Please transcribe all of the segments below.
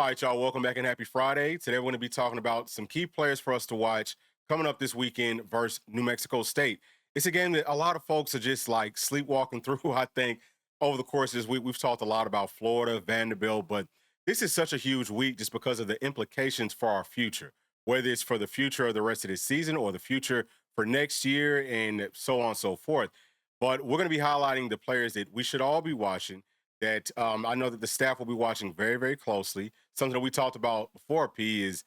right, y'all. Welcome back and happy Friday. Today we're going to be talking about some key players for us to watch coming up this weekend versus New Mexico State. It's a game that a lot of folks are just like sleepwalking through. I think over the course of this week, we've talked a lot about Florida, Vanderbilt, but this is such a huge week just because of the implications for our future, whether it's for the future of the rest of this season or the future for next year and so on and so forth. But we're going to be highlighting the players that we should all be watching that I know that the staff will be watching very, very closely. Something that we talked about before, P, is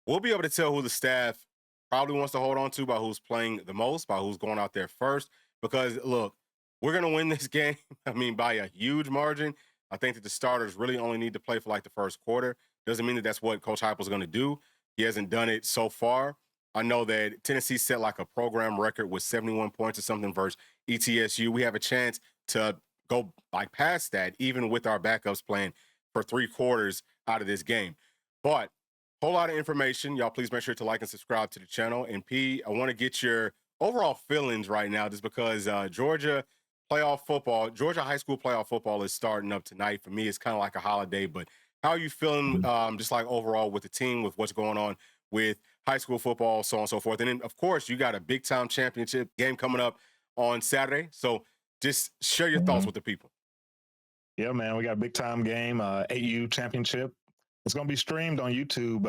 we'll be able to tell who the staff probably wants to hold on to by who's playing the most, by who's going out there first. Because, look, we're going to win this game, I mean, by a huge margin. I think that the starters really only need to play for like the first quarter. Doesn't mean that that's what Coach Heupel's going to do. He hasn't done it so far. I know that Tennessee set like a program record with 71 points or something versus ETSU. We have a chance to go like past that, even with our backups playing for 3 quarters out of this game. But whole lot of information. Y'all please make sure to like and subscribe to the channel. And P, I want to get your overall feelings right now just because Georgia high school playoff football is starting up tonight. For me, it's kind of like a holiday, but how are you feeling just like overall with the team, with what's going on with high school football, so on and so forth? And then, of course, you got a big-time championship game coming up on Saturday. So just share your thoughts with the people. Yeah, man, we got a big time game, 8U championship. It's going to be streamed on YouTube.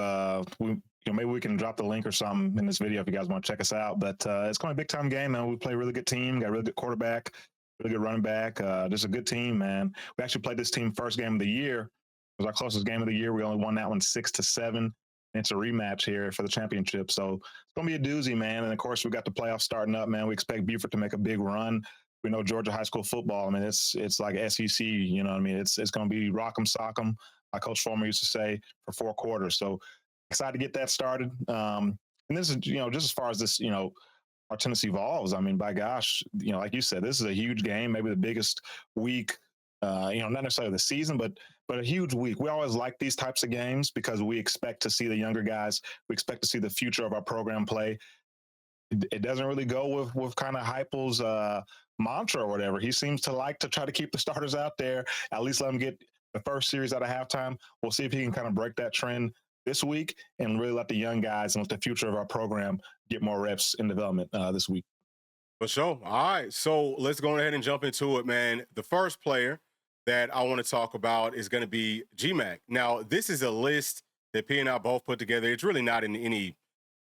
Maybe we can drop the link or something in this video if you guys want to check us out. But it's going to be a big time game, man. We play a really good team, got a really good quarterback, really good running back. Just a good team, man. We actually played this team first game of the year. It was our closest game of the year. We only won that one 6-7. It's a rematch here for the championship. So it's going to be a doozy, man. And of course, we got the playoffs starting up, man. We expect Buford to make a big run. We know Georgia high school football. I mean, it's like SEC. You know what I mean? It's going to be rock 'em, sock 'em, like Coach Former used to say, for 4 quarters. So excited to get that started. And this is, just as far as this, our Tennessee Vols. I mean, by gosh, like you said, this is a huge game, maybe the biggest week. Not necessarily the season, but a huge week. We always like these types of games because we expect to see the younger guys. We expect to see the future of our program play. It doesn't really go with kind of Heupel's mantra or whatever. He seems to like to try to keep the starters out there, at least let them get the first series out of halftime. We'll see if he can kind of break that trend this week and really let the young guys and let the future of our program get more reps in development this week. For sure. All right. So let's go ahead and jump into it, man. The first player that I want to talk about is going to be GMAC. Now, this is a list that P and I both put together. It's really not in any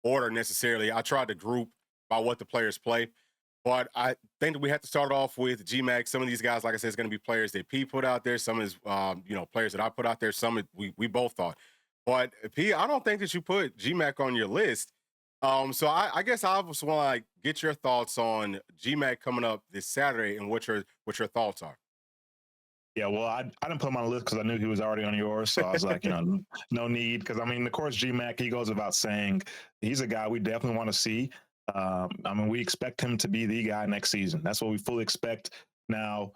order necessarily. I tried to group by what the players play. But I think that we have to start off with GMAC. Some of these guys, like I said, is going to be players that P put out there. Some is, players that I put out there. Some we both thought. But P, I don't think that you put GMAC on your list. So I guess I just want to get your thoughts on GMAC coming up this Saturday and what your thoughts are. Yeah, well, I didn't put him on the list because I knew he was already on yours. So I was like, no need. Because, I mean, of course, GMAC, he goes without saying, he's a guy we definitely want to see. We expect him to be the guy next season. That's what we fully expect. Now,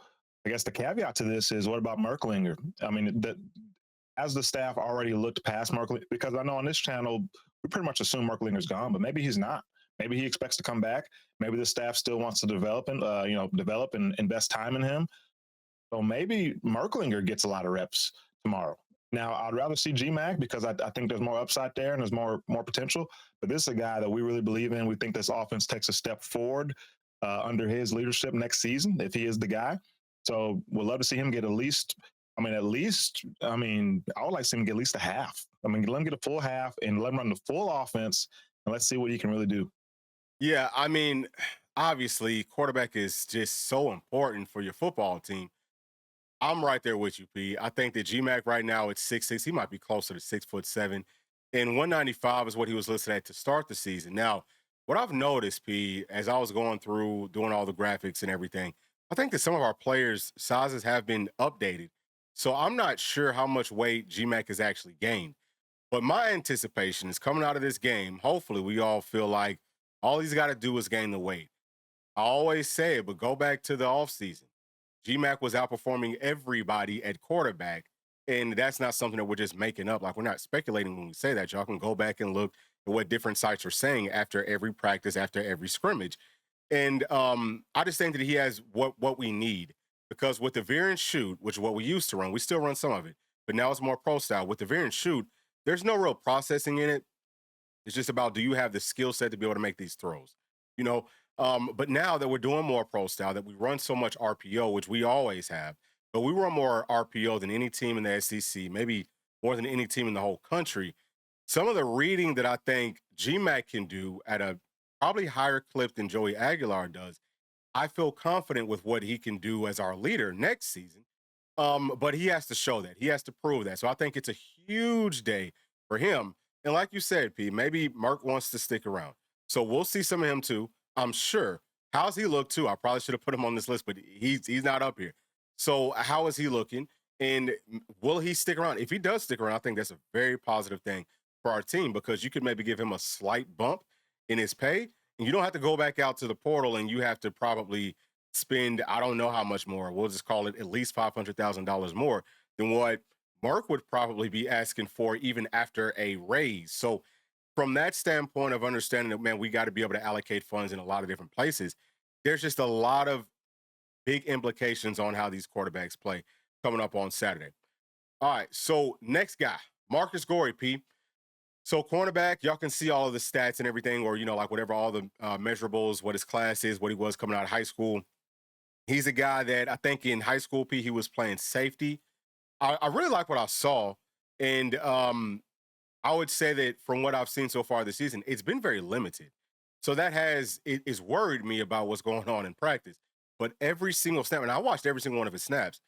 I guess the caveat to this is, what about Merklinger? I mean, as the staff already looked past Merklinger, because I know on this channel, we pretty much assume Merklinger's gone, but maybe he's not. Maybe he expects to come back. Maybe the staff still wants to develop and invest time in him. So maybe Merklinger gets a lot of reps tomorrow. Now, I'd rather see GMAC because I think there's more upside there and there's more potential. But this is a guy that we really believe in. We think this offense takes a step forward under his leadership next season if he is the guy. So we'd love to see him get I would like to see him get at least a half. Let him get a full half and let him run the full offense, and let's see what he can really do. Yeah, I mean, obviously, quarterback is just so important for your football team. I'm right there with you, P. I think that GMAC right now at 6'6", he might be closer to 6'7", and 195 is what he was listed at to start the season. Now, what I've noticed, P, as I was going through doing all the graphics and everything, I think that some of our players' sizes have been updated. So I'm not sure how much weight GMAC has actually gained. But my anticipation is coming out of this game, hopefully we all feel like all he's got to do is gain the weight. I always say it, but go back to the offseason. GMAC was outperforming everybody at quarterback, and that's not something that we're just making up. Like, we're not speculating when we say that. Y'all can go back and look at what different sites are saying after every practice, after every scrimmage. And I just think that he has what we need, because with the veer and shoot, which is what we used to run, we still run some of it, but now it's more pro style. With the veer and shoot, there's no real processing in it. It's just about, do you have the skill set to be able to make these throws? You know, but now that we're doing more pro style, that we run so much RPO, which we always have, but we run more RPO than any team in the SEC, maybe more than any team in the whole country. Some of the reading that I think GMAC can do at a probably higher clip than Joey Aguilar does, I feel confident with what he can do as our leader next season. But he has to show that. He has to prove that. So I think it's a huge day for him. And like you said, P, maybe Mark wants to stick around. So we'll see some of him too. I'm sure. How's he look too? I probably should have put him on this list, but he's not up here. So how is he looking? And will he stick around? If he does stick around, I think that's a very positive thing for our team, because you could maybe give him a slight bump in his pay, and you don't have to go back out to the portal and you have to probably spend, I don't know how much more. We'll just call it at least $500,000 more than what Mark would probably be asking for even after a raise. So from that standpoint of understanding that, man, we got to be able to allocate funds in a lot of different places, there's just a lot of big implications on how these quarterbacks play coming up on Saturday. All right, so next guy, Marcus Gorey, P. So cornerback, y'all can see all of the stats and everything, or, like whatever, all the measurables, what his class is, what he was coming out of high school. He's a guy that I think in high school, P, he was playing safety. I really like what I saw. And I would say that from what I've seen so far this season, it's been very limited. So that is worried me about what's going on in practice. But every single snap, and I watched every single one of his snaps,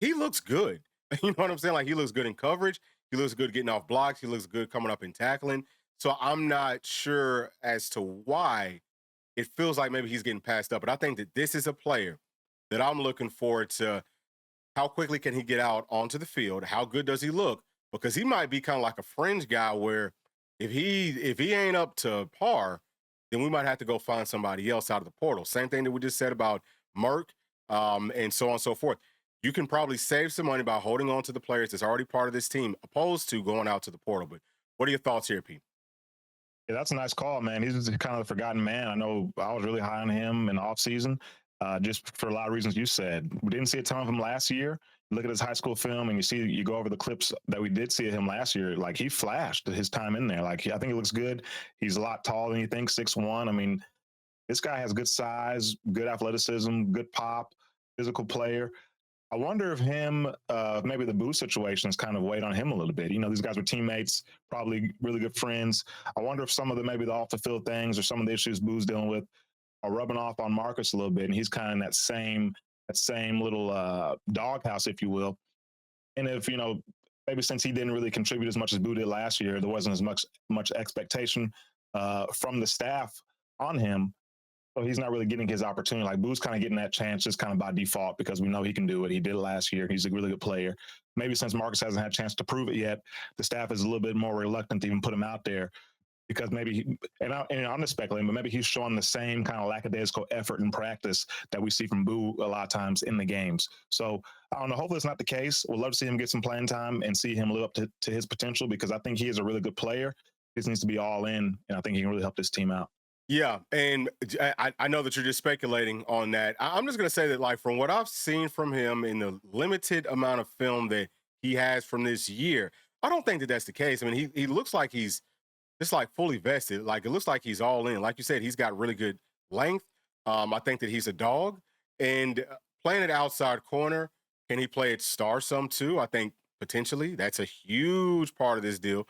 he looks good. You know what I'm saying? Like, he looks good in coverage. He looks good getting off blocks. He looks good coming up and tackling. So I'm not sure as to why it feels like maybe he's getting passed up. But I think that this is a player that I'm looking forward to. How quickly can he get out onto the field? How good does he look? Because he might be kind of like a fringe guy where if he ain't up to par, then we might have to go find somebody else out of the portal. Same thing that we just said about Merck, and so on and so forth. You can probably save some money by holding on to the players that's already part of this team, opposed to going out to the portal. But what are your thoughts here, Pete? Yeah, that's a nice call, man. He's kind of the forgotten man. I know I was really high on him in the offseason, just for a lot of reasons you said. We didn't see a ton of him last year. Look at his high school film, and you go over the clips that we did see of him last year. Like, he flashed his time in there. Like, I think he looks good. He's a lot taller than you think, 6'1". I mean, this guy has good size, good athleticism, good pop, physical player. I wonder if maybe the boo situations kind of weighed on him a little bit. These guys were teammates, probably really good friends. I wonder if some of maybe the off the field things or some of the issues Boo's dealing with are rubbing off on Marcus a little bit, and he's kind of in that same little doghouse, if you will. And if maybe since he didn't really contribute as much as Boo did last year, there wasn't as much expectation from the staff on him. So he's not really getting his opportunity. Like, Boo's kind of getting that chance just kind of by default, because we know he can do it. He did it last year. He's a really good player. Maybe since Marcus hasn't had a chance to prove it yet, the staff is a little bit more reluctant to even put him out there, because maybe I'm just speculating, but maybe he's showing the same kind of lackadaisical effort in practice that we see from Boo a lot of times in the games. So I don't know. Hopefully it's not the case. We'd love to see him get some playing time and see him live up to his potential, because I think he is a really good player. He just needs to be all in, and I think he can really help this team out. Yeah, and I know that you're just speculating on that. I'm just going to say that, like, from what I've seen from him in the limited amount of film that he has from this year, I don't think that that's the case. I mean, he looks like he's just like fully vested. Like, it looks like he's all in. Like you said, he's got really good length. I think that he's a dog, and playing at outside corner, can he play at star some too? I think potentially that's a huge part of this deal.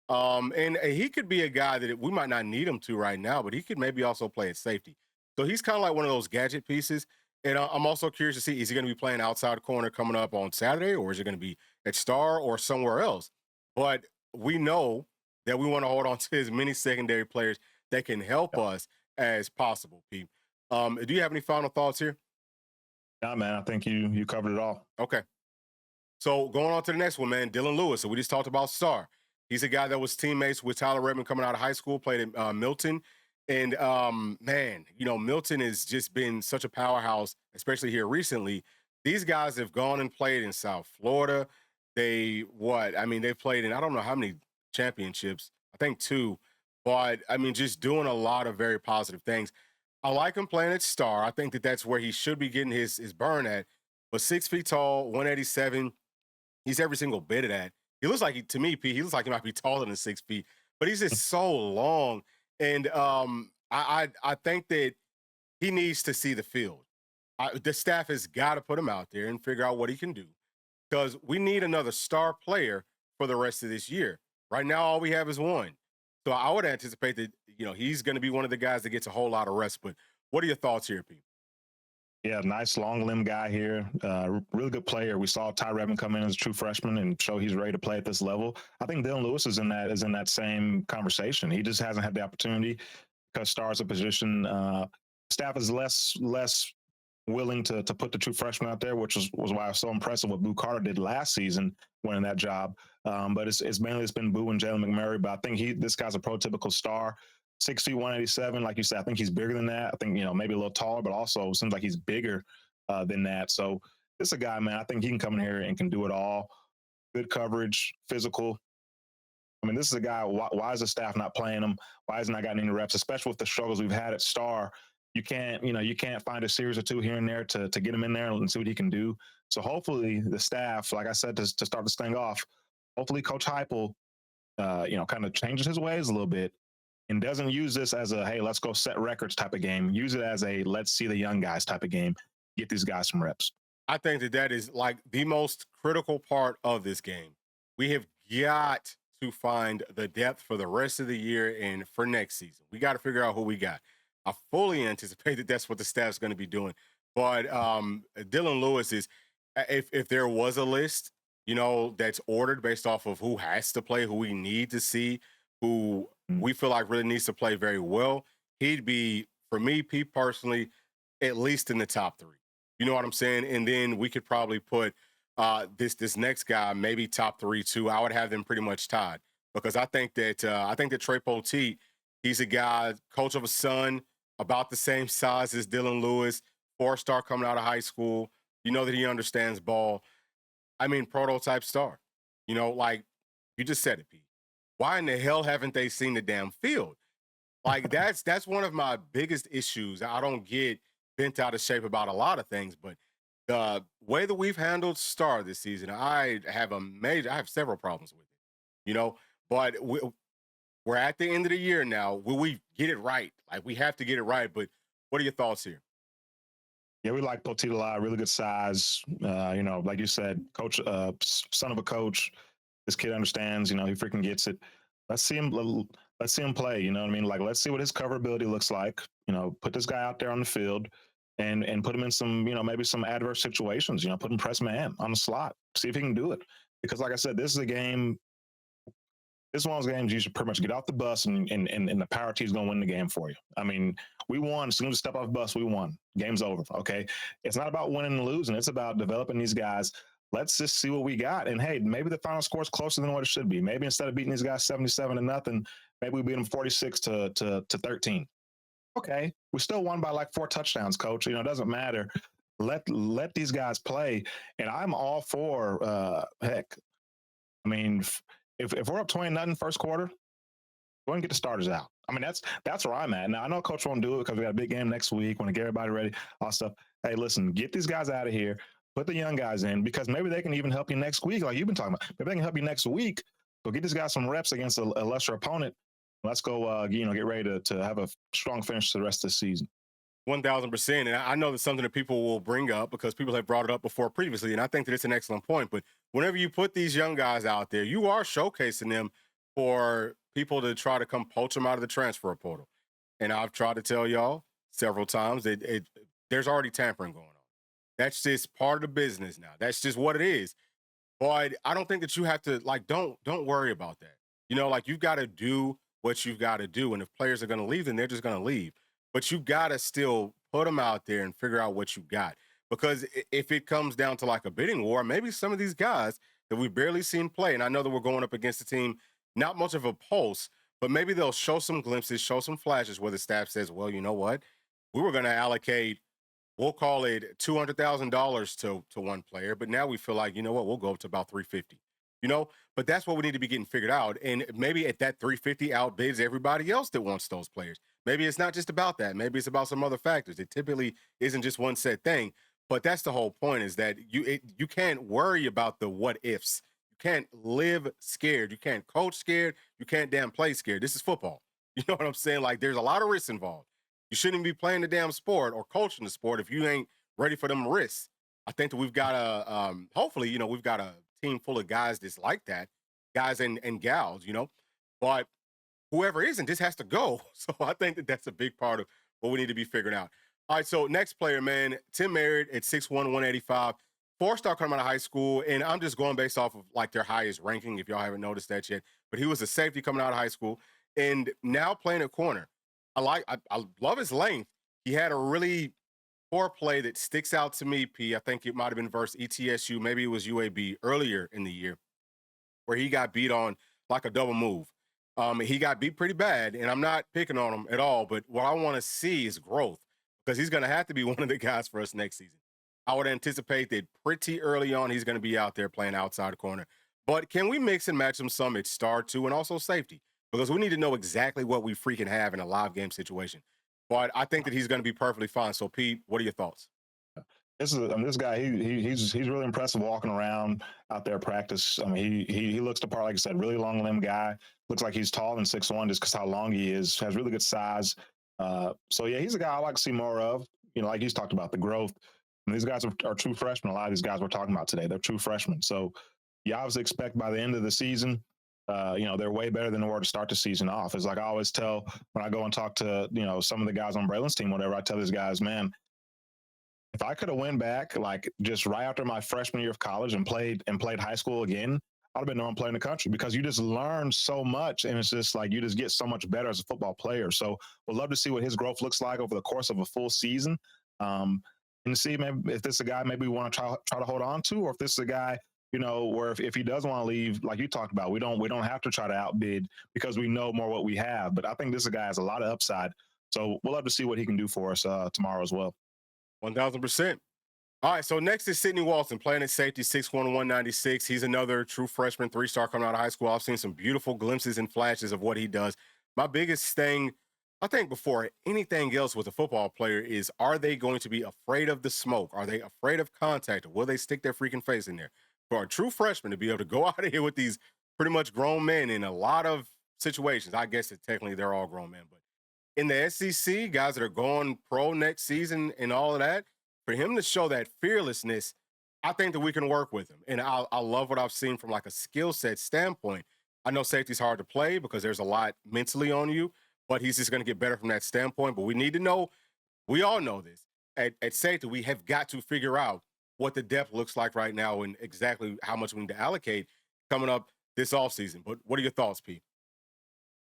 And he could be a guy that we might not need him to right now, but he could maybe also play at safety. So he's kind of like one of those gadget pieces. And I'm also curious to see, is he going to be playing outside corner coming up on Saturday, or is it going to be at star or somewhere else? But we know that we want to hold on to as many secondary players that can help us as possible, Pete. Do you have any final thoughts here? Yeah, man, I think you covered it all. Okay. So going on to the next one, man, Dylan Lewis. So we just talked about star. He's a guy that was teammates with Tyler Redmond coming out of high school, played at Milton. And, man, Milton has just been such a powerhouse, especially here recently. These guys have gone and played in South Florida. They've played in, I don't know how many championships, I think 2. But, just doing a lot of very positive things. I like him playing at star. I think that that's where he should be getting his burn at. But 6 feet tall, 187, He's every single bit of that. He looks like to me, Pete, he looks like he might be taller than 6 feet, but he's just so long. And I think that he needs to see the field. The staff has got to put him out there and figure out what he can do because we need another star player for the rest of this year. Right now, all we have is one. So I would anticipate that he's going to be one of the guys that gets a whole lot of rest. But what are your thoughts here, Pete? Yeah, nice long limb guy here. Really good player. We saw Ty Redmond come in as a true freshman and show he's ready to play at this level. I think Dylan Lewis is in that same conversation. He just hasn't had the opportunity because stars a position. Staff is less willing to put the true freshman out there, which was why I was so impressive what Boo Carter did last season winning that job. But it's mainly been Boo and Jalen McMurray. But I think this guy's a prototypical star. 6 feet 187, like you said. I think he's bigger than that. I think maybe a little taller, but also seems like he's bigger than that. So this is a guy, man. I think he can come in here and can do it all. Good coverage, physical. I mean, this is a guy. Why is the staff not playing him? Why has he not gotten any reps? Especially with the struggles we've had at star, you can't find a series or two here and there to get him in there and see what he can do. So hopefully the staff, like I said, to start this thing off, hopefully Coach Heupel, kind of changes his ways a little bit and doesn't use this as a, hey, let's go set records type of game. Use it as a, let's see the young guys type of game. Get these guys some reps. I think that is like the most critical part of this game. We have got to find the depth for the rest of the year and for next season. We got to figure out who we got. I fully anticipate that that's what the staff's going to be doing. But Dylan Lewis is, if there was a list, that's ordered based off of who has to play, who we need to see, who we feel like really needs to play very well, he'd be, for me, Pete, personally, at least in the top 3. You know what I'm saying? And then we could probably put this next guy maybe top 3 too. I would have them pretty much tied because I think that Trey Poteet, he's a guy, coach of a son, about the same size as Dylan Lewis, 4-star coming out of high school. You know that he understands ball. I mean, prototype star. Like you just said it, Pete. Why in the hell haven't they seen the damn field? Like that's one of my biggest issues. I don't get bent out of shape about a lot of things, but the way that we've handled Star this season, I have several problems with it. But we're at the end of the year now. Will we get it right? Like we have to get it right. But what are your thoughts here? Yeah, we like Poteet a lot. Really good size. Like you said, coach, son of a coach. This kid understands. He freaking gets it. Let's see him. Let's see him play. You know what I mean? Like, let's see what his coverability looks like. Put this guy out there on the field, and put him in some, maybe some adverse situations. Put him press man on the slot. See if he can do it. Because, like I said, this is a game. This is one of those games you should pretty much get off the bus and the power team's going to win the game for you. I mean, we won. As soon as we step off the bus, we won. Game's over, okay? It's not about winning and losing. It's about developing these guys. Let's just see what we got. And, hey, maybe the final score is closer than what it should be. Maybe instead of beating these guys 77-0, maybe we beat them 46-13. Okay, we still won by like 4 touchdowns, coach. It doesn't matter. Let these guys play. And I'm all for, heck, I mean, if we're up 20-0 first quarter, go and get the starters out. I mean, that's where I'm at. Now, I know coach won't do it because we got a big game next week. Want to get everybody ready, all that stuff. Hey, listen, get these guys out of here. Put the young guys in because maybe they can even help you next week, like you've been talking about. Maybe they can help you next week. So get these guys some reps against a lesser opponent. Let's go, get ready to have a strong finish to the rest of the season. 1,000%. And I know that's something that people will bring up because people have brought it up before previously. And I think that it's an excellent point. But whenever you put these young guys out there, you are showcasing them for people to try to come poach them out of the transfer portal. And I've tried to tell y'all several times that there's already tampering going on. That's just part of the business now. That's just what it is. But I don't think that you have to, don't worry about that. You've got to do what you've got to do. And if players are going to leave, then they're just going to leave. But you got to still put them out there and figure out what you got. Because if it comes down to like a bidding war, maybe some of these guys that we've barely seen play, and I know that we're going up against a team, not much of a pulse, but maybe they'll show some glimpses, show some flashes where the staff says, well, you know what? We were going to allocate, we'll call it $200,000 to one player, but now we feel like, you know what, we'll go up to about $350,000. But that's what we need to be getting figured out. And maybe at that $350,000 outbids everybody else that wants those players. Maybe it's not just about that. Maybe it's about some other factors. It typically isn't just one set thing. But that's the whole point, is that you can't worry about the what ifs. You can't live scared. You can't coach scared. You can't damn play scared. This is football. You know what I'm saying? Like, there's a lot of risks involved. You shouldn't be playing the damn sport or coaching the sport if you ain't ready for them risks. I think that we've got hopefully, we've got a team full of guys that's like that, guys and gals, but whoever isn't, this has to go. So I think that that's a big part of what we need to be figuring out. All right, so next player, man, Tim Merritt at 6'1", 185, four-star coming out of high school, and I'm just going based off of like their highest ranking, if y'all haven't noticed that yet. But he was a safety coming out of high school, and now playing at corner. I love his length. He had a really poor play that sticks out to me, P. I think it might have been versus ETSU, maybe it was UAB earlier in the year, where he got beat on like a double move. He got beat pretty bad, and I'm not picking on him at all, but what I want to see is growth, because he's going to have to be one of the guys for us next season. I would anticipate that pretty early on he's going to be out there playing outside corner. But can we mix and match him some at star too, and also safety? Because we need to know exactly what we freaking have in a live game situation. But I think that he's going to be perfectly fine. So, Pete, what are your thoughts? This guy. He's really impressive walking around out there at practice. I mean, he looks the part, like I said, really long limb guy. Looks like he's taller than 6'1", just because how long he is. Has really good size. So yeah, he's a guy I like to see more of. Like he's talked about the growth. And these guys are true freshmen. A lot of these guys we're talking about today, they're true freshmen. So you obviously expect by the end of the season, they're way better than they were to start the season off. It's like I always tell when I go and talk to, some of the guys on Braylon's team, whatever, I tell these guys, man, if I could have went back, like just right after my freshman year of college and played high school again, I'd have been the one playing the country, because you just learn so much, and it's just like you just get so much better as a football player. So we'd love to see what his growth looks like over the course of a full season, and see maybe if this is a guy maybe we want to try to hold on to, or if this is a guy where if he does want to leave, like you talked about, we don't have to try to outbid, because we know more what we have. But I think this guy has a lot of upside, so we'll love to see what he can do for us tomorrow as well. 1,000%. All right, so next is Sidney Walton, playing at safety, 6'1", 196. He's another true freshman, three-star coming out of high school. I've seen some beautiful glimpses and flashes of what he does. My biggest thing, I think, before anything else with a football player is, are they going to be afraid of the smoke? Are they afraid of contact? Or will they stick their freaking face in there? For a true freshman to be able to go out of here with these pretty much grown men in a lot of situations, I guess that technically they're all grown men, but in the SEC, guys that are going pro next season and all of that, for him to show that fearlessness, I think that we can work with him. And I love what I've seen from like a skill set standpoint. I know safety's hard to play because there's a lot mentally on you, but he's just going to get better from that standpoint. But we need to know, we all know this. At safety, we have got to figure out what the depth looks like right now and exactly how much we need to allocate coming up this offseason. But what are your thoughts, Pete?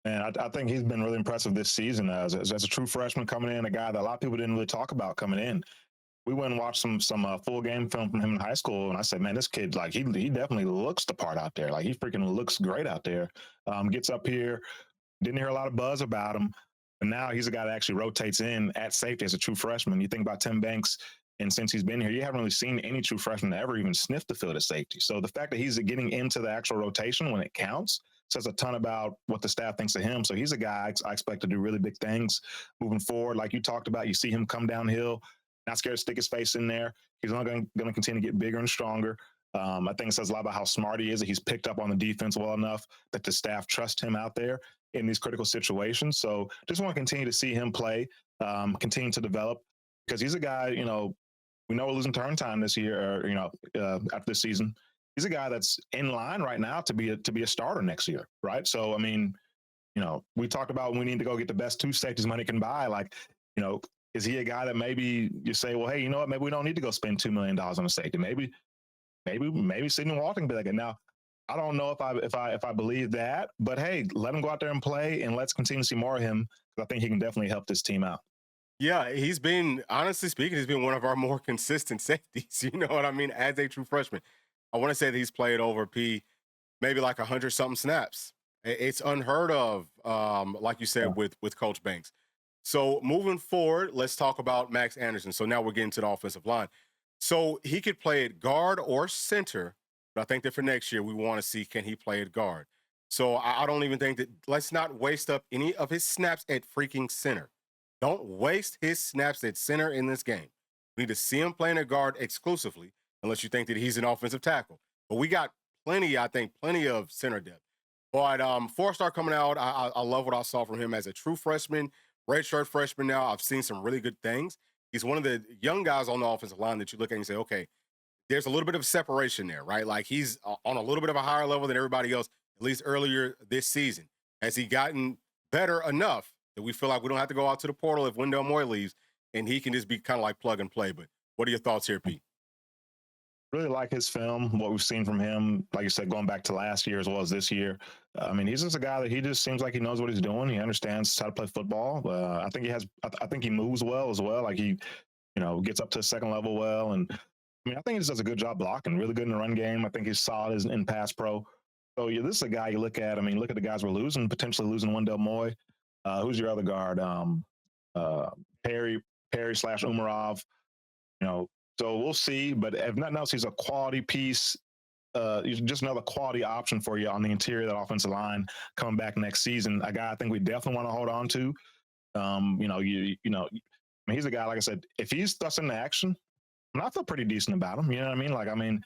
And I think he's been really impressive this season as a true freshman coming in, a guy that a lot of people didn't really talk about coming in. We went and watched some full game film from him in high school, and I said, man, this kid, like he definitely looks the part out there. Like he freaking looks great out there. Gets up here, didn't hear a lot of buzz about him, and now he's a guy that actually rotates in at safety as a true freshman. You think about Tim Banks, and since he's been here, you haven't really seen any true freshman ever even sniff the field at safety. So the fact that he's getting into the actual rotation when it counts says a ton about what the staff thinks of him. So he's a guy I expect to do really big things moving forward. Like you talked about, you see him come downhill, not scared to stick his face in there. He's not going to continue to get bigger and stronger. I think it says a lot about how smart he is, that he's picked up on the defense well enough that the staff trust him out there in these critical situations. So just want to continue to see him play, continue to develop, because he's a guy, we know we're losing turn time this year, or, after this season. He's a guy that's in line right now to be a starter next year, right? So, I mean, we talked about we need to go get the best two safeties money can buy. Like, is he a guy that maybe you say, well, hey, you know what? Maybe we don't need to go spend $2 million on a safety. Maybe Sidney Walton can be like it. Now, I don't know if I believe that, but hey, let him go out there and play, and let's continue to see more of him, because I think he can definitely help this team out. Yeah, he's been, honestly speaking, he's been one of our more consistent safeties. You know what I mean? As a true freshman, I want to say that he's played over maybe like 100-something snaps. It's unheard of, like you said, with Coach Banks. So moving forward, let's talk about Max Anderson. So now we're getting to the offensive line. So he could play at guard or center, but I think that for next year we want to see, can he play at guard? So I don't even think that, let's not waste up any of his snaps at freaking center. Don't waste his snaps at center in this game. We need to see him playing at guard exclusively, unless you think that he's an offensive tackle. But we got plenty, I think, plenty of center depth. But four-star coming out, I love what I saw from him as a true freshman, redshirt freshman now. I've seen some really good things. He's one of the young guys on the offensive line that you look at and say, okay, there's a little bit of separation there, right? Like he's on a little bit of a higher level than everybody else, at least earlier this season. Has he gotten better enough that we feel like we don't have to go out to the portal if Wendell Moore leaves and he can just be kind of like plug and play? But what are your thoughts here, Pete? Really like his film, what we've seen from him, like you said, going back to last year as well as this year. I mean, he's just a guy that he just seems like he knows what he's doing. He understands how to play football. I think he moves well as well. Like he, gets up to the second level well. And I mean, I think he just does a good job blocking, really good in the run game. I think he's solid in pass pro. So yeah, this is a guy you look at. I mean, look at the guys we're losing, potentially losing Wendell Moy. Who's your other guard? Perry / Umarov. So we'll see. But if nothing else, he's a quality piece. He's just another quality option for you on the interior of that offensive line coming back next season. A guy I think we definitely want to hold on to. I mean, he's a guy, like I said, if he's thrust into action, I feel pretty decent about him. You know what I mean? Like, I mean,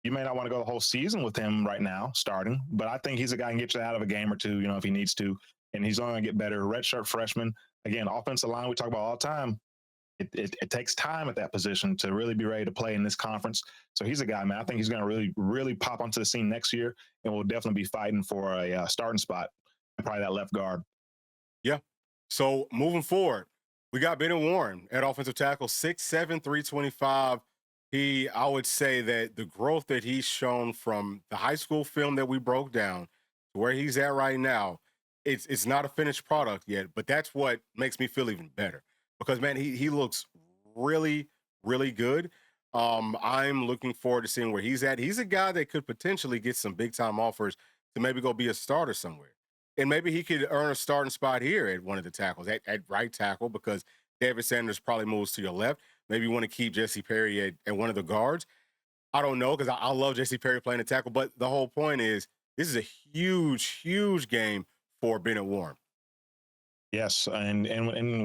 you may not want to go the whole season with him right now starting, but I think he's a guy who can get you out of a game or two, if he needs to. And he's only going to get better. Redshirt freshman. Again, offensive line we talk about all the time. It takes time at that position to really be ready to play in this conference. So he's a guy, man. I think he's going to really, really pop onto the scene next year, and we'll definitely be fighting for a starting spot, probably that left guard. Yeah. So moving forward, we got Bennett Warren at offensive tackle, 6'7", 325. I would say that the growth that he's shown from the high school film that we broke down to where he's at right now, it's not a finished product yet, but that's what makes me feel even better. Because, man, he looks really, really good. I'm looking forward to seeing where he's at. He's a guy that could potentially get some big-time offers to maybe go be a starter somewhere. And maybe he could earn a starting spot here at one of the tackles, at right tackle, because David Sanders probably moves to your left. Maybe you want to keep Jesse Perry at one of the guards. I don't know, because I love Jesse Perry playing the tackle. But the whole point is this is a huge, huge game for Bennett Warren. Yes, and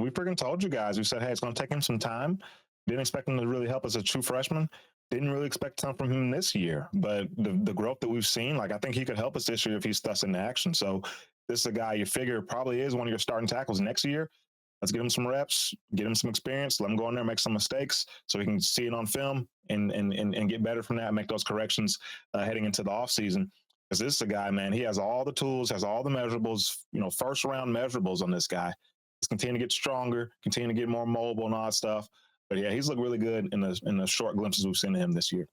we freaking told you guys. We said, hey, it's going to take him some time. Didn't expect him to really help as a true freshman. Didn't really expect something from him this year. But the growth that we've seen, like I think he could help us this year if he's thrust into action. So this is a guy you figure probably is one of your starting tackles next year. Let's get him some reps, get him some experience, let him go in there, make some mistakes so we can see it on film and get better from that, make those corrections heading into the offseason. Because this is a guy, man, he has all the tools, has all the measurables, first round measurables on this guy. He's continuing to get stronger, continuing to get more mobile and all that stuff. But yeah, he's looked really good in the short glimpses we've seen of him this year.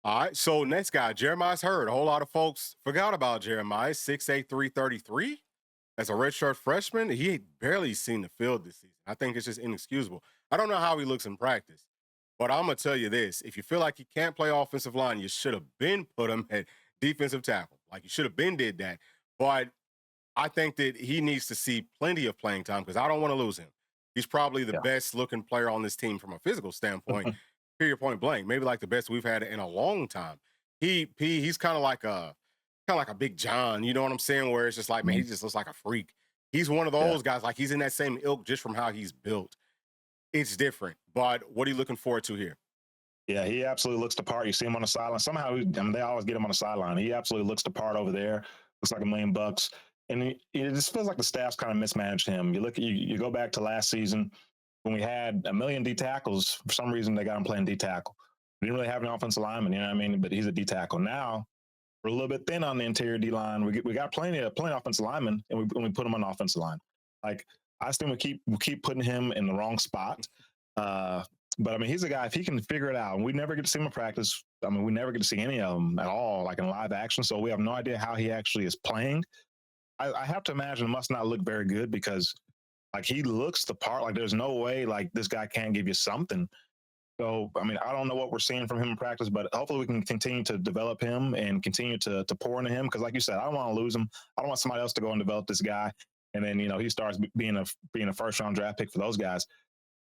All right, so next guy, Jeremiah's Hurd. A whole lot of folks forgot about Jeremiah, 6'8", 333. As a redshirt freshman, he ain't barely seen the field this season. I think it's just inexcusable. I don't know how he looks in practice, but I'm going to tell you this. If you feel like he can't play offensive line, you should have been put him at defensive tackle. Like you should have been did that. But I think that he needs to see plenty of playing time because I don't want to lose him. He's probably the best looking player on this team from a physical standpoint, period, point blank. Maybe like the best we've had in a long time. He's kind of like a Big John, you know what I'm saying? Where it's just like, man, he just looks like a freak. He's one of those guys, like he's in that same ilk just from how he's built. It's different. But what are you looking forward to here? Yeah, he absolutely looks the part. You see him on the sideline. Somehow, they always get him on the sideline. He absolutely looks the part over there. Looks like $1 million. And it just feels like the staff's kind of mismanaged him. You go back to last season when we had 1 million D tackles. For some reason, they got him playing D tackle. We didn't really have an offensive lineman, you know what I mean? But he's a D tackle. Now, we're a little bit thin on the interior D line. We got plenty of offensive linemen, and we put him on the offensive line. Like I think we keep putting him in the wrong spot. But I mean, he's a guy, if he can figure it out, and we never get to see him in practice. I mean, we never get to see any of them at all, like in live action. So we have no idea how he actually is playing. I have to imagine it must not look very good because like he looks the part. Like there's no way like this guy can't give you something. So, I mean, I don't know what we're seeing from him in practice, but hopefully we can continue to develop him and continue to pour into him. Because like you said, I don't want to lose him. I don't want somebody else to go and develop this guy. And then, he starts being a first round draft pick for those guys.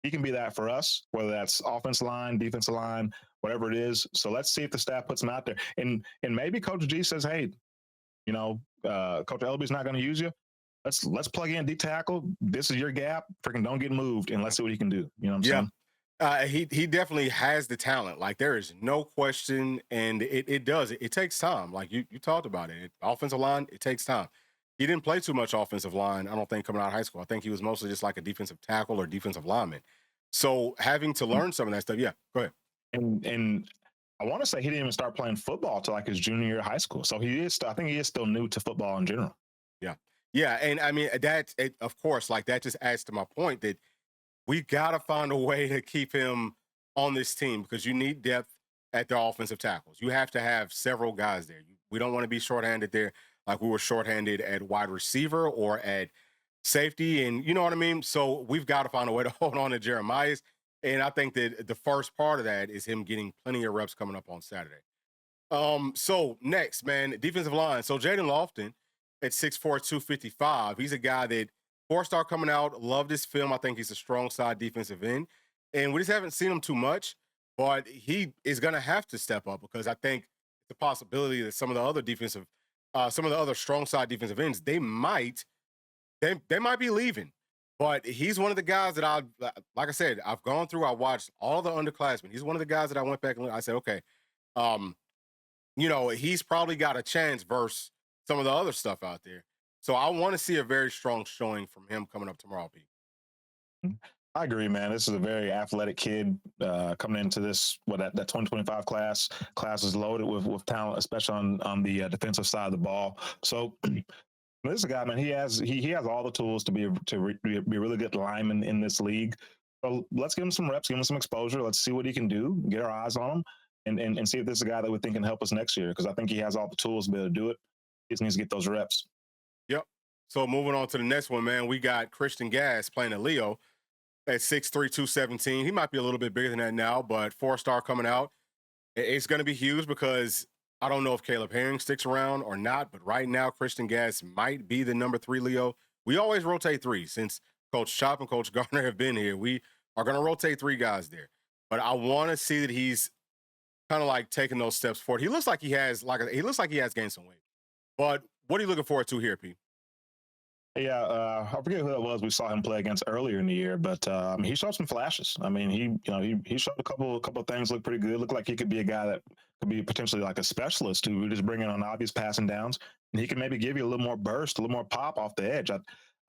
He can be that for us, whether that's offensive line, defensive line, whatever it is. So let's see if the staff puts him out there. And maybe Coach G says, hey, Coach Elby's not going to use you. Let's plug in D tackle. This is your gap. Freaking don't get moved, and let's see what he can do. You know what I'm saying? He definitely has the talent. Like there is no question, and it does. It takes time. Like you talked about it. Offensive line, it takes time. He didn't play too much offensive line. I don't think coming out of high school. I think he was mostly just like a defensive tackle or defensive lineman. So having to learn some of that stuff. Yeah, go ahead. And I want to say he didn't even start playing football till like his junior year of high school. So he is. I think he is still new to football in general. Yeah, yeah, and I mean of course, like that just adds to my point that we gotta find a way to keep him on this team because you need depth at the offensive tackles. You have to have several guys there. We don't want to be shorthanded there like we were shorthanded at wide receiver or at safety, and you know what I mean. So we've got to find a way to hold on to Jeremiah. And I think that the first part of that is him getting plenty of reps coming up on Saturday. So next, man, defensive line. So Jaden Lofton at 6'4", 255. He's a guy that four-star coming out, loved his film. I think he's a strong side defensive end. And we just haven't seen him too much, but he is gonna have to step up because I think the possibility that some of the other strong side defensive ends, they might be leaving. But he's one of the guys that like I said, I've gone through, I watched all the underclassmen. He's one of the guys that I went back and I said, okay, um, he's probably got a chance versus some of the other stuff out there. So I want to see a very strong showing from him coming up tomorrow, Pete. I agree, man. This is a very athletic kid coming into this. That 2025 class is loaded with talent, especially on the defensive side of the ball. So this is a guy, man. He has all the tools to be a really good lineman in this league. So let's give him some reps, give him some exposure. Let's see what he can do. Get our eyes on him, and see if this is a guy that we think can help us next year. Because I think he has all the tools to be able to do it. He just needs to get those reps. Yep. So moving on to the next one, man, we got Christian Gass playing at Leo at 6'3", 217. He might be a little bit bigger than that now, but four-star coming out. It's going to be huge because I don't know if Caleb Herring sticks around or not, but right now Christian Gass might be the number 3 Leo. We always rotate 3 since Coach Chop and Coach Garner have been here. We are going to rotate 3 guys there, but I want to see that he's kind of like taking those steps forward. He looks like he has gained some weight. But what are you looking forward to here, Pete? Yeah, I forget who that was we saw him play against earlier in the year, but he showed some flashes. I mean, he showed a couple of things look pretty good. Looked like he could be a guy that could be potentially like a specialist who just bring in on obvious passing downs, and he can maybe give you a little more burst, a little more pop off the edge. I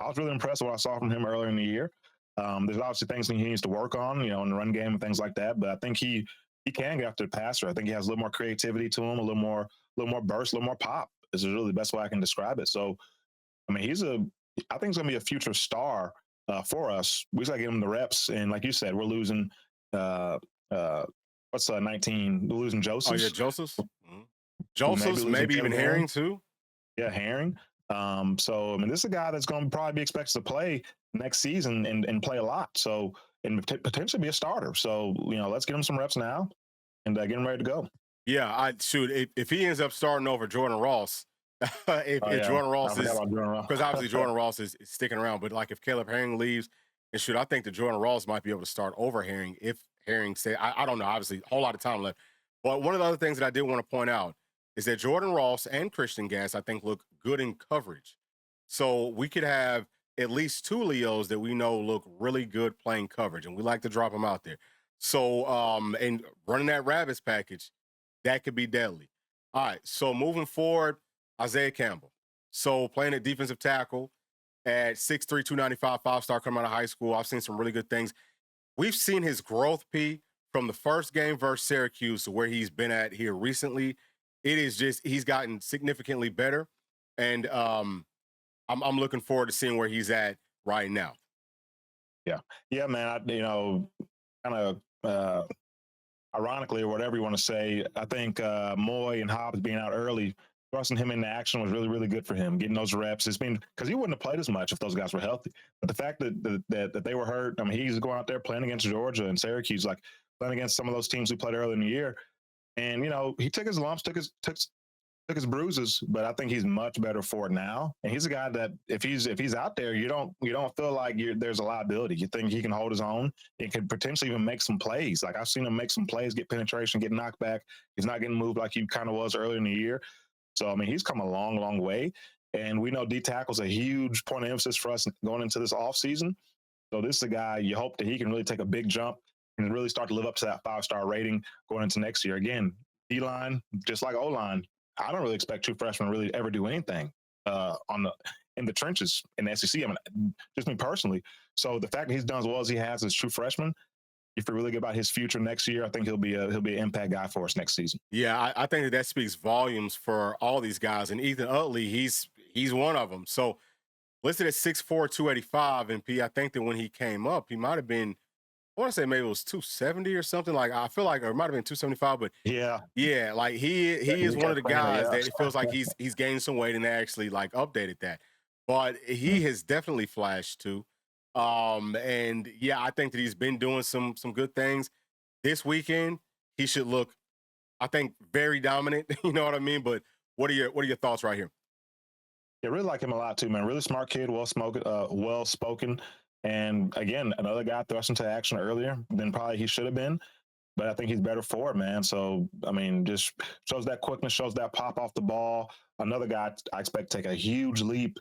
was really impressed with what I saw from him earlier in the year. There's obviously things he needs to work on, in the run game and things like that, but I think he can get after the passer. I think he has a little more creativity to him, a little more burst, a little more pop. This is really the best way I can describe it. So, I mean, I think he's going to be a future star for us. We just got to give him the reps. And like you said, we're losing, what's 19? We're losing Joseph. Oh, yeah, Joseph. Mm-hmm. Joseph, maybe even Herring too. Yeah, Herring. So, I mean, this is a guy that's going to probably be expected to play next season and play a lot. So, and potentially be a starter. So, let's get him some reps now and get him ready to go. Yeah, if he ends up starting over Jordan Ross, if Jordan Ross is, because obviously Jordan Ross is sticking around, but like if Caleb Herring leaves, and I think that Jordan Ross might be able to start over Herring if Herring stay. I don't know, obviously a whole lot of time left. But one of the other things that I did want to point out is that Jordan Ross and Christian Gass, I think, look good in coverage. So we could have at least 2 Leos that we know look really good playing coverage, and we like to drop them out there. So and running that Rabbits package, that could be deadly. All right, so moving forward, Isaiah Campbell. So playing at defensive tackle at 6'3", 295, 5-star coming out of high school. I've seen some really good things. We've seen his growth, P, from the first game versus Syracuse to where he's been at here recently. It is just, he's gotten significantly better. And I'm looking forward to seeing where he's at right now. Yeah, man. Kind of ironically, or whatever you want to say, I think Moy and Hobbs being out early, thrusting him into action was really, really good for him. Getting those reps, it's been because he wouldn't have played as much if those guys were healthy. But the fact that they were hurt, I mean, he's going out there playing against Georgia and Syracuse, like playing against some of those teams we played early in the year, and he took his lumps, took his bruises, but I think he's much better for it now. And he's a guy that if he's out there, you don't feel like there's a liability. You think he can hold his own. It could potentially even make some plays. Like I've seen him make some plays, get penetration, get knocked back. He's not getting moved like he kind of was earlier in the year. So I mean, he's come a long, long way. And we know D tackle's a huge point of emphasis for us going into this offseason. So this is a guy you hope that he can really take a big jump and really start to live up to that 5-star rating going into next year. Again, D-line, just like O-line, I don't really expect true freshmen to really ever do anything in the trenches in the SEC. I mean, just me personally. So the fact that he's done as well as he has as true freshman, if you really get about his future next year, I think he'll be an impact guy for us next season. Yeah, I think that speaks volumes for all these guys. And Ethan Utley, he's one of them. So listed at 6'4", 285, and P, I think that when he came up, he might have been, I want to say maybe it was 270 or something. Like I feel like, or it might have been 275, but yeah, like he is one of the guys that it feels like he's gained some weight, and they actually like updated that. But he has definitely flashed too. And yeah, I think that he's been doing some good things. This weekend, he should look, I think, very dominant. You know what I mean? But what are your thoughts right here? I really like him a lot too, man. Really smart kid, well spoken, and again, another guy thrust into action earlier than probably he should have been. But I think he's better for it, man. So I mean, just shows that quickness, shows that pop off the ball. Another guy I expect to take a huge leap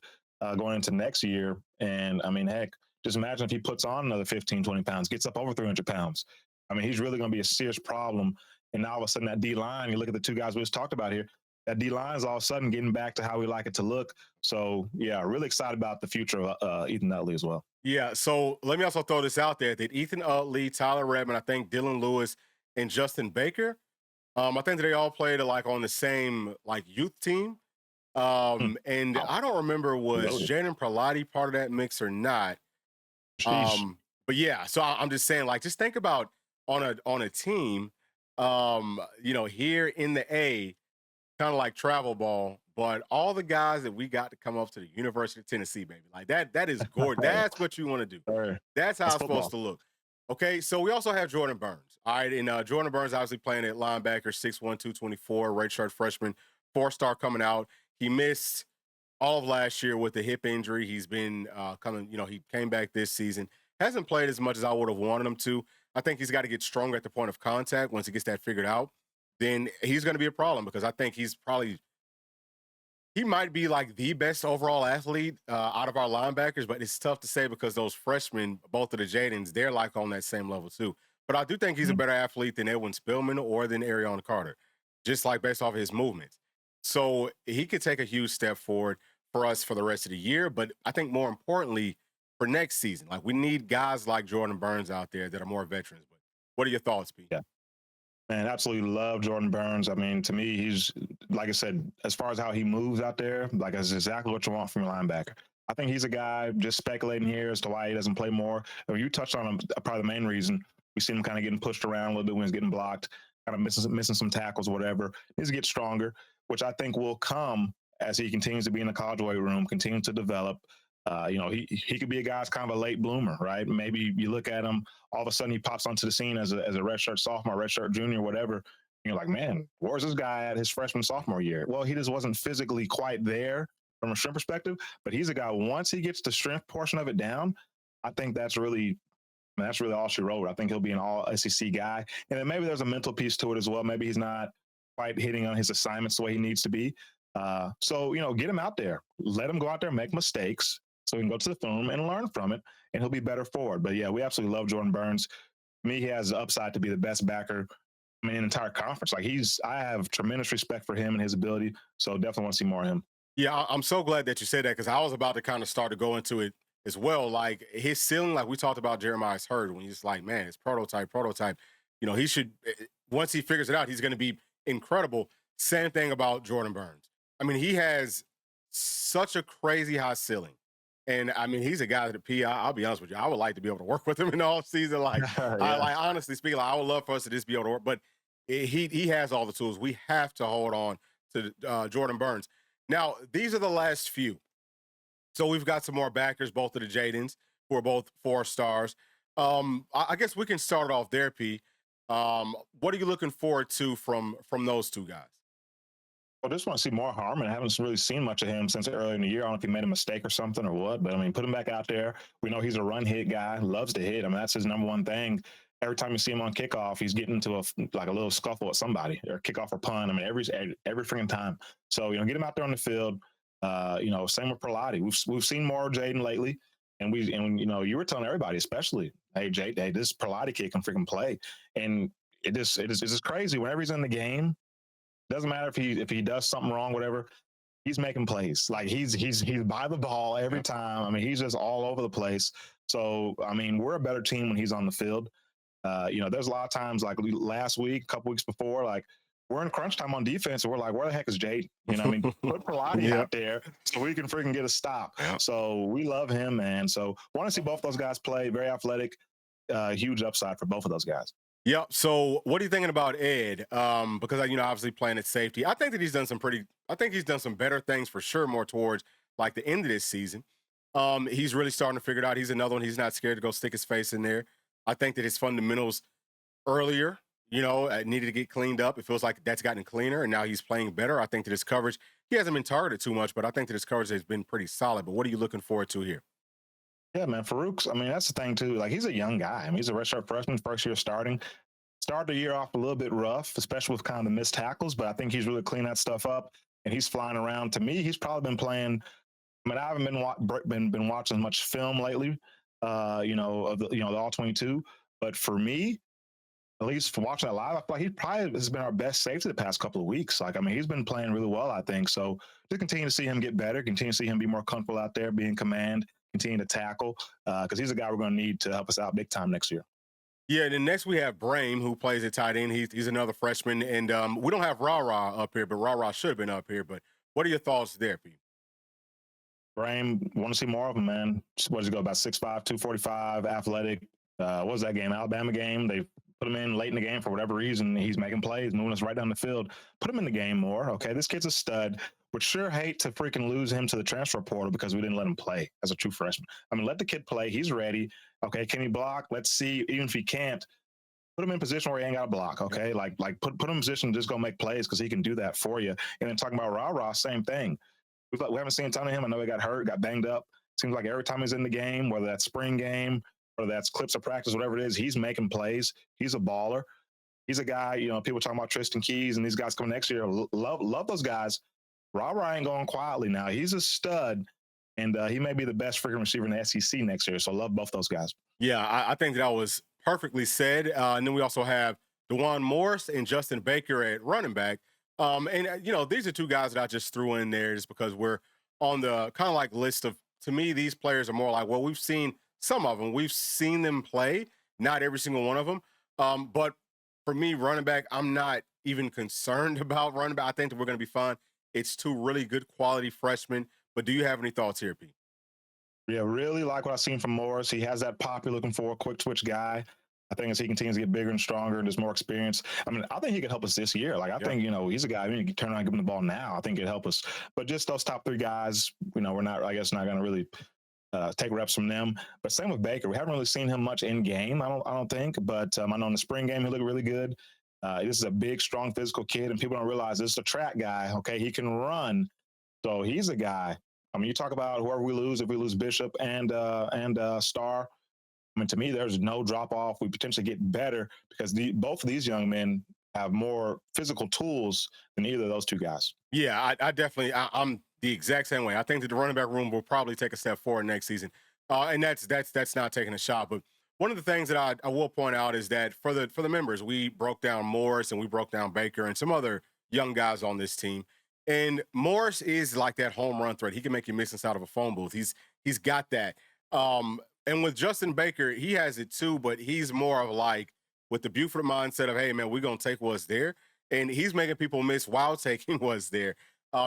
going into next year. And I mean, heck, just imagine if he puts on another 15, 20 pounds, gets up over 300 pounds. I mean, he's really going to be a serious problem. And now all of a sudden, that D line, you look at the two guys we just talked about here, that D line is all of a sudden getting back to how we like it to look. So, yeah, really excited about the future of Ethan Utley as well. Yeah, so let me also throw this out there that Ethan Utley, Tyler Redmond, I think Dylan Lewis, and Justin Baker, I think that they all played like on the same like youth team. And I don't remember was Jaden Prelati part of that mix or not. But yeah, so I'm just saying, like, just think about on a team, here in the A, kind of like travel ball, but all the guys that we got to come up to the University of Tennessee, baby, like that is gorgeous. That's what you want to do. That's how it's supposed to look. Okay, so we also have Jordan Burns. All right, and Jordan Burns obviously playing at linebacker, 6'1", 224, redshirt freshman, 4-star coming out. He missed all of last year with the hip injury. He's been coming, he came back this season. Hasn't played as much as I would have wanted him to. I think he's got to get stronger at the point of contact. Once he gets that figured out, then he's going to be a problem because I think he might be like the best overall athlete out of our linebackers, but it's tough to say because those freshmen, both of the Jadens, they're like on that same level too. But I do think he's a better athlete than Edwin Spillman or than Arion Carter, just like based off of his movements. So he could take a huge step forward for us for the rest of the year. But I think more importantly, for next season, like we need guys like Jordan Burns out there that are more veterans. But what are your thoughts, Pete? Yeah. Man, absolutely love Jordan Burns. I mean, to me, he's, like I said, as far as how he moves out there, like that's exactly what you want from a linebacker. I think he's a guy, just speculating here as to why he doesn't play more. You touched on him, probably the main reason. We see him kind of getting pushed around a little bit when he's getting blocked, kind of missing some tackles or whatever. He needs to get stronger, which I think will come as he continues to be in the college weight room, continue to develop. He could be a guy's kind of a late bloomer, right? Maybe you look at him, all of a sudden he pops onto the scene as a redshirt sophomore, redshirt junior, whatever. And you're like, man, where's this guy at his freshman, sophomore year? Well, he just wasn't physically quite there from a strength perspective, but he's a guy, once he gets the strength portion of it down, I think that's really all she wrote. I think he'll be an all SEC guy. And then maybe there's a mental piece to it as well. Maybe he's not quite hitting on his assignments the way he needs to be. So get him out there, let him go out there, make mistakes, so he can go to the film and learn from it, and he'll be better forward. But yeah, we absolutely love Jordan Burns. To me, he has the upside to be the best backer, in the entire conference. Like I have tremendous respect for him and his ability. So definitely want to see more of him. Yeah, I'm so glad that you said that because I was about to kind of start to go into it as well. Like his ceiling, like we talked about Jeremiah's hurt when he's like, man, it's prototype. He should, once he figures it out, he's going to be incredible. Same thing about Jordan Burns. I mean, he has such a crazy high ceiling. And I mean, he's a guy that I'll be honest with you, I would like to be able to work with him in the off season. Like, honestly speaking, I would love for us to just be able to work. But he has all the tools. We have to hold on to Jordan Burns. Now, these are the last few. So we've got some more backers, both of the Jadens, who are both 4-stars. I guess we can start it off there, P. What are you looking forward to from those two guys? I just want to see more Harmon. I haven't really seen much of him since earlier in the year. I don't know if he made a mistake or something or what, but put him back out there. We know he's a run hit guy, loves to hit. That's his number one thing. Every time you see him on kickoff, he's getting into a little scuffle with somebody or kickoff or punt. Every freaking time. So, get him out there on the field. Same with Prelati. We've seen more of Jaden lately. And you were telling everybody, especially hey, Jay, hey, this Pilati kid can freaking play. And it's just crazy. Whenever he's in the game, doesn't matter if he does something wrong, whatever, he's making plays. Like he's by the ball every time. I mean, he's just all over the place. So I mean, we're a better team when he's on the field. There's a lot of times like last week, a couple weeks before, like we're in crunch time on defense, and we're like, where the heck is Jade? You know, I mean, put Pilati out there so we can freaking get a stop. So we love him, man. So want to see both those guys play. Very athletic, huge upside for both of those guys. Yep. So what are you thinking about Ed? Because obviously playing at safety, I think that he's done some better things for sure, more towards like the end of this season. He's really starting to figure it out. He's another one. He's not scared to go stick his face in there. I think that his fundamentals earlier, needed to get cleaned up. It feels like that's gotten cleaner, and now he's playing better. I think that his coverage, he hasn't been targeted too much, but I think that his coverage has been pretty solid. But what are you looking forward to here? Yeah, man. Farouk's, I mean, that's the thing too. Like he's a young guy. I mean, he's a redshirt freshman, first year starting. Started the year off a little bit rough, especially with kind of the missed tackles, but I think he's really cleaned that stuff up and he's flying around. To me, he's probably been playing. I mean, I haven't been watching much film lately, of the all 22. But for me, at least for watching that live, I feel like he probably has been our best safety the past couple of weeks. Like, I mean, he's been playing really well, I think. So to continue to see him get better, continue to see him be more comfortable out there, be in command, continue to tackle, because he's a guy we're going to need to help us out big time next year. Yeah, then next we have Brame, who plays at tight end. He's another freshman, and we don't have Ra up here, but Ra should have been up here. But what are your thoughts there, Pete? Brame, want to see more of him, man. What does he go, about 6'5", 245, athletic. What was that game? Alabama game. They put him in late in the game for whatever reason. He's making plays, moving us right down the field. Put him in the game more. Okay, this kid's a stud. Would sure hate to freaking lose him to the transfer portal because we didn't let him play as a true freshman. I mean, let the kid play. He's ready. Okay, can he block? Let's see. Even if he can't, put him in a position where he ain't got to block. Okay, like put him in a position to just go make plays because he can do that for you. And then talking about Ra, same thing. We haven't seen a ton of him. I know he got hurt, got banged up. Seems like every time he's in the game, whether that's spring game, whether that's clips of practice, whatever it is, he's making plays. He's a baller. He's a guy, people talking about Tristan Keys and these guys coming next year. Love those guys. Ra ain't going quietly now. He's a stud, and he may be the best freaking receiver in the SEC next year. So love both those guys. Yeah, I think that was perfectly said. And then we also have DeJuan Morris and Justin Baker at running back. These are two guys that I just threw in there just because we're on the kind of like list of, to me, these players are more like, well, we've seen some of them. We've seen them play, not every single one of them. But for me, running back, I'm not even concerned about running back. I think that we're going to be fine. It's two really good quality freshmen. But do you have any thoughts here, Pete? Yeah, really like what I've seen from Morris. He has that pop you're looking for, a quick twitch guy. I think as he continues to get bigger and stronger and there's more experience, I mean, I think he could help us this year. Like, I think, he's a guy, you can turn around and give him the ball now. I think it'd help us. But just those top three guys, we're not going to really take reps from them. But same with Baker. We haven't really seen him much in game, I don't think. But I know in the spring game, he looked really good. This is a big, strong, physical kid, and people don't realize this is a track guy. Okay, he can run. So he's a guy. I mean, you talk about whoever we lose, if we lose Bishop and Starr, I mean, to me, there's no drop off. We potentially get better because both of these young men have more physical tools than either of those two guys. Yeah, I definitely, I'm the exact same way. I think that the running back room will probably take a step forward next season. And that's not taking a shot. But one of the things that I will point out is that for the members, we broke down Morris and we broke down Baker and some other young guys on this team. And Morris is like that home run threat. He can make you miss inside of a phone booth. He's got that. And with Justin Baker, he has it too, but he's more of like with the Buford mindset of, hey, man, we're going to take what's there. And he's making people miss while taking what's there,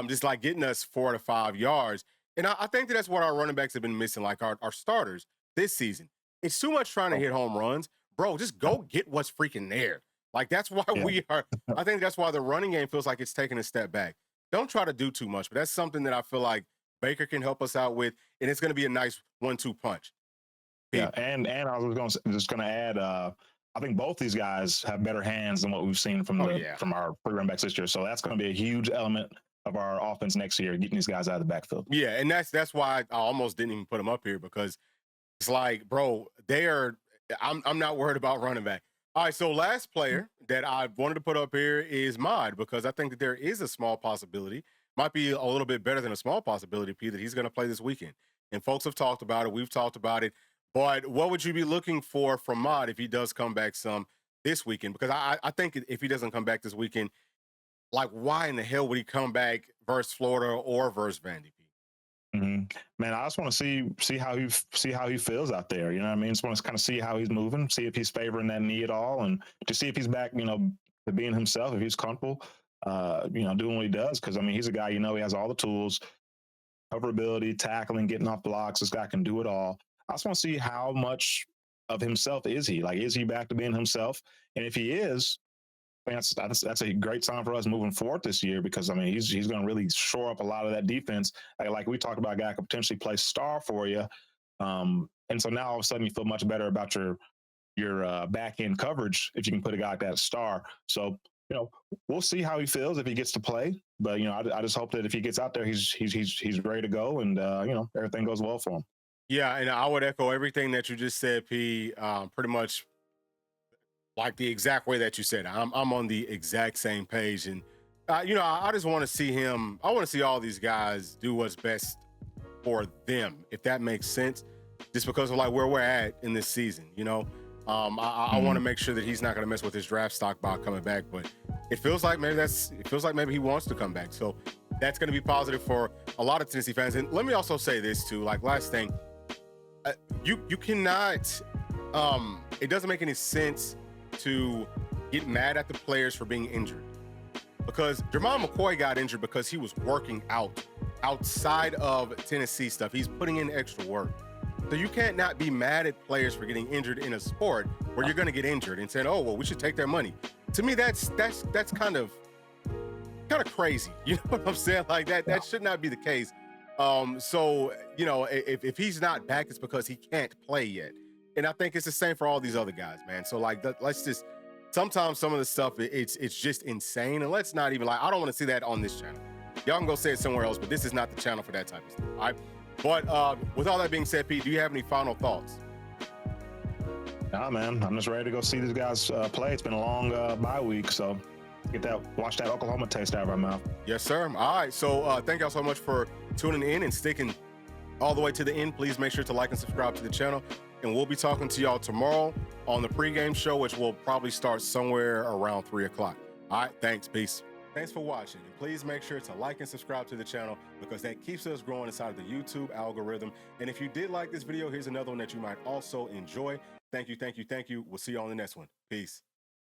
just like getting us 4 to 5 yards. And I think that's what our running backs have been missing, like our starters this season. It's too much trying to hit home runs. Bro, just go get what's freaking there. Like, that's why I think that's why the running game feels like it's taking a step back. Don't try to do too much, but that's something that I feel like Baker can help us out with, and it's going to be a nice 1-2 punch. Yeah, and I was just going to add, I think both these guys have better hands than what we've seen from our running backs this year. So that's going to be a huge element of our offense next year, getting these guys out of the backfield. Yeah, and that's why I almost didn't even put them up here because it's like, bro, I'm not worried about running back. All right, so last player that I wanted to put up here is Mod because I think that there is a small possibility, might be a little bit better than a small possibility, P, that he's going to play this weekend. And folks have talked about it. We've talked about it. But what would you be looking for from Mod if he does come back some this weekend? Because I think if he doesn't come back this weekend, like why in the hell would he come back versus Florida or versus Vandy? Man, I just want to see how he feels out there. You know what I mean? Just want to kind of see how he's moving, see if he's favoring that knee at all, and to see if he's back, to being himself, if he's comfortable, doing what he does. Because I mean, he's a guy, he has all the tools, coverability, tackling, getting off blocks. This guy can do it all. I just want to see how much of himself is he? Like, is he back to being himself? And if he is, that's a great sign for us moving forward this year, because I mean he's going to really shore up a lot of that defense. Like we talked about, a guy could potentially play star for you, and so now all of a sudden you feel much better about your back end coverage if you can put a guy like that at star. So we'll see how he feels if he gets to play, but I just hope that if he gets out there, he's ready to go, and everything goes well for him. Yeah, and I would echo everything that you just said, P. Pretty much like the exact way that you said it. I'm on the exact same page, and I just want to see him. I want to see all these guys do what's best for them, if that makes sense. Just because of like where we're at in this season, I want to make sure that he's not going to mess with his draft stock by coming back. But it feels like maybe he wants to come back, so that's going to be positive for a lot of Tennessee fans. And let me also say this too. Like last thing, you cannot. It doesn't make any sense to get mad at the players for being injured, because Jermon McCoy got injured because he was working out outside of Tennessee stuff. He's putting in extra work. So you can't not be mad at players for getting injured in a sport where you're going to get injured and saying, oh, well, we should take their money. To me, that's kind of crazy. You know what I'm saying? Like that should not be the case. So, if he's not back, it's because he can't play yet. And I think it's the same for all these other guys, man. So like, let's just, sometimes some of the stuff, it's just insane. And let's not even I don't want to see that on this channel. Y'all can go say it somewhere else, but this is not the channel for that type of stuff. All right. But with all that being said, Pete, do you have any final thoughts? Nah, man, I'm just ready to go see these guys play. It's been a long bye week, so watch that Oklahoma taste out of our mouth. Yes, sir. All right. So thank y'all so much for tuning in and sticking all the way to the end. Please make sure to like and subscribe to the channel. And we'll be talking to y'all tomorrow on the pregame show, which will probably start somewhere around 3 o'clock. All right. Thanks. Peace. Thanks for watching. And please make sure to like and subscribe to the channel, because that keeps us growing inside of the YouTube algorithm. And if you did like this video, here's another one that you might also enjoy. Thank you. Thank you. Thank you. We'll see you on the next one. Peace.